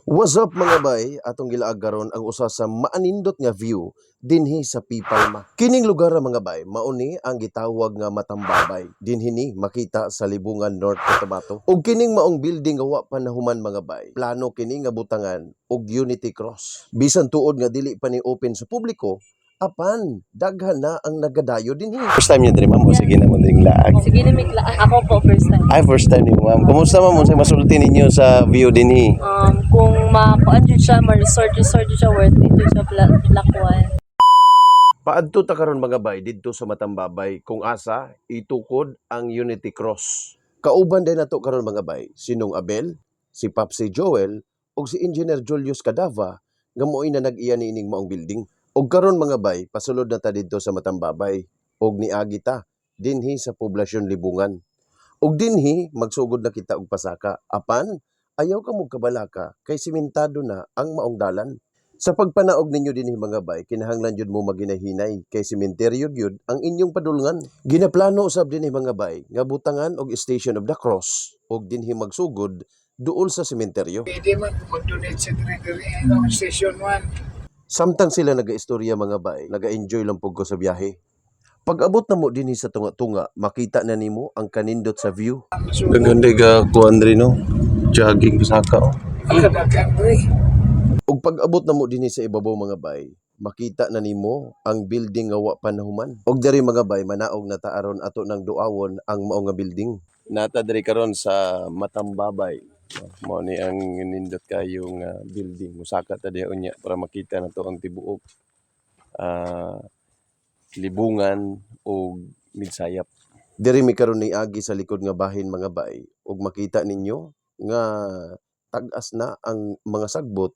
What's up mga bay? Atong gilaag karon ang usa sa maanindot nga view dinhi sa Pipalma. Kining lugar mga bay, mauni ang gitawag nga Matambabay. Dinhi ni makita sa Libungan North Cotabato. Ug kining maong building nga wa pa nahuman mga bay. Plano kini nga butangan og Unity Cross. Bisan tuod nga dili pa ni open sa publiko, apan daghan na ang nagadayo dinhi. First time niyo diri ma'am, o sige na mo diri laag. Sige na, ako po first time. Ay, first time niyo ma'am. Kumusta ma'am sa masulti ninyo sa view dinhi? Kung makuan dyan siya, ma-resort dyan siya, worth it dyan siya, Lakuan. Paadto ta karon mga bay didto sa Matambabay kung asa itukod ang Unity Cross. Kauban din nato karon mga bay sinong Abel, si Papsi Joel ug si Engineer Julius Cadava nga moy na nag-iya niining maong building. Ug karon mga bay pasulod na ta didto sa Matambabay ug niagi ta dinhi sa poblasyon Libungan. Ug dinhi magsugod na kita og pasaka apan ayaw ka mong kabalaka kay simentado na ang maong dalan. Sa pagpanaog ninyo dinhi mga bay, kinahanglan jud mo maginahinay kay sementeryo gyud ang inyong padulngan. Ginaplano usab dinhi mga bay nga butangan og Station of the Cross ug dinhi magsugod duol sa sementeryo. Pwede man mag-donate sa diri-diri ang Station 1. Samtang sila nagaistorya mga bay, naga-enjoy lang pug ko sa biyahe. Pag-abot na mo dinhi sa tunga-tunga, makita na nimo ang kanindot sa view. Gaganda ga kuandri no. Jogging pasaka. Kadakan diri. Ug pag-abot na mo dinhi sa ibabaw mga bay, makita na nimo ang building nga wa pa nahuman. Ug diri mga bay, manaog na ta aron ato nang duawon ang mao nga building. Nata diri karon sa Matambabay. Mao ni ang nindot kayo nga building. Musaka ta diha unya para makita nato ang tibuok. Libungan o Midsayap. Diri mi karon ni agi sa likod nga bahin mga bay ug makita ninyo nga tag-as na ang mga sagbot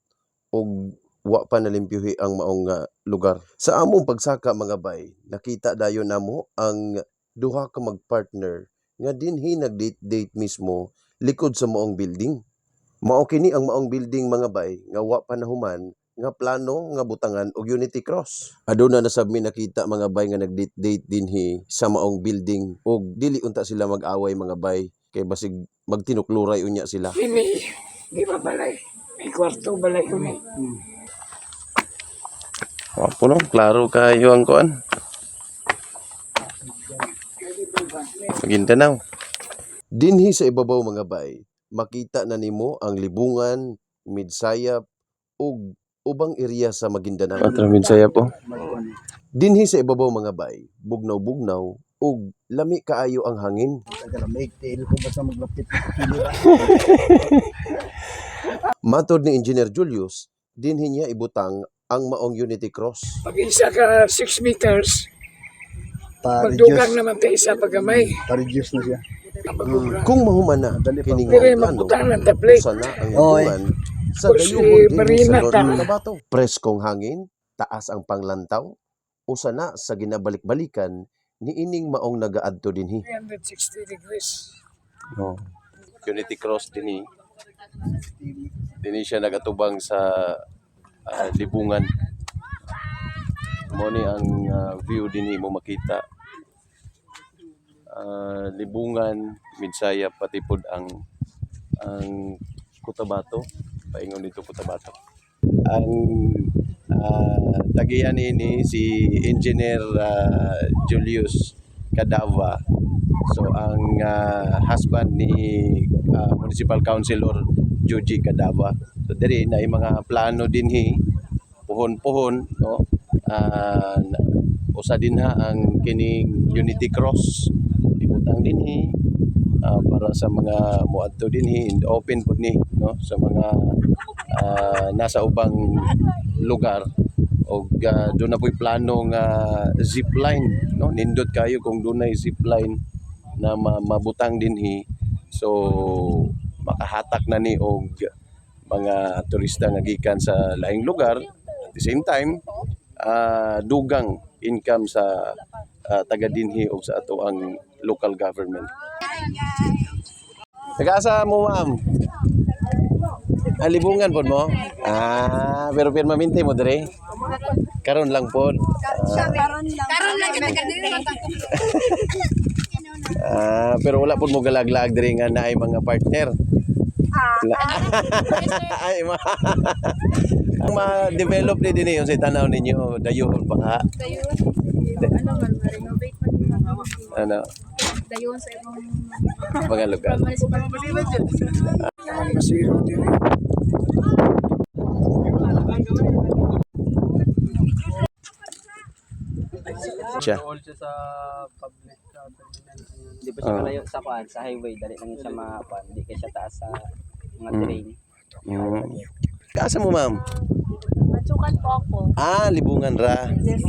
ug wa pa nalimpyuhi ang maong nga lugar. Sa among pagsaka mga bay, nakita dayon namo ang duha ka magpartner nga dinhi nag-date mismo likod sa maong building. Mao kini ang maong building mga bay nga wa pa nahuman nga plano nga butangan og Unity Cross. Aduna na sab mi nakita mga bay nga nag-date dinhi sa maong building ug dili unta sila mag-away mga bay kay basig magtinukluray unya sila. Kini, di ba balay? May kwarto balay ko ni. Apo no, klaro kayo ang kuan. Maguindanao. Dinhi sa ibabaw mga bay, makita na nimo ang Libungan, Midsayap ug ubang area sa Maguindanao. Patro Midsayap po. Dinhi sa ibabaw mga bay, bugnaw-bugnaw ug lami kaayo ang hangin. Matod ni Engineer Julius, dinhi niya ibutang ang maong Unity Cross. Pag isa ka 6 meters, magdugang naman tayo isa pagamay. Pa-reduce na siya. Kung mahuman na kining Pero maong magputang plano, ng taple. usa na ang Libungan sa Kasi dayuhon dinhi sa Marina North ta. Cotabato. Preskong hangin, taas ang panglantaw, usa na sa ginabalik-balikan ni ining maong nagaadto dinhi. 360 degrees. No. Unity Cross dinhi. Dinhi siya nagatubang sa Libungan. Mo ni ang view dinhi mo makita. Libungan, Midsayap pati pud ang Cotabato. Paingon dito Cotabato. Ang tagihan ini si Engineer Julius Cadava. So ang husband ni Municipal Councilor Joji Cadava. So diri na mga plano dinhi puhon-puhon no. Usa din ha ang kining Unity Cross ibutang dinhi para sa mga moadto dinhi and open pud ni no sa mga nasa ubang lugar og doon na po'y plano nga zipline no nindot kayo kung dunay zipline na mabutang dinhi so makahatak na ni og mga turista nga gikan sa laing lugar at the same time dugang income sa taga dinhi o sa ato ang local government. Nag-asa mo ma'am? Libungan pod mo? Pero pirma minti mo dire? Karon lang pod. Karon lang kita kadiri Pero wala pod mo galag-lag dire nga naay mga partner. Ay, ang ma-develop din yun sa tanaw ninyo, dayuhon baka. Dayon. Ano man, renovate man yung mga Ano, dayon sa ibang mga lugar. Masiro din. Siya. Di ba siya malayo sa kuan sa highway, dali lang siya makuan, di kay siya taas sa mga terrain. Kaasa mo, ma'am? Matsukan po ako. Libungan ra. Yes.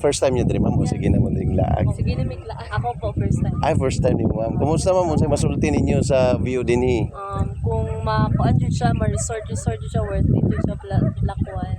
First time niyo din, ma'am. O, sige naman din laag. Sige na may ako po first time. First time ni ma'am. Kumusta, ma'am? Sa masulti ninyo sa view din Kung makuan dyan siya, ma-resort dyan siya worth it dyan siya Lakuan.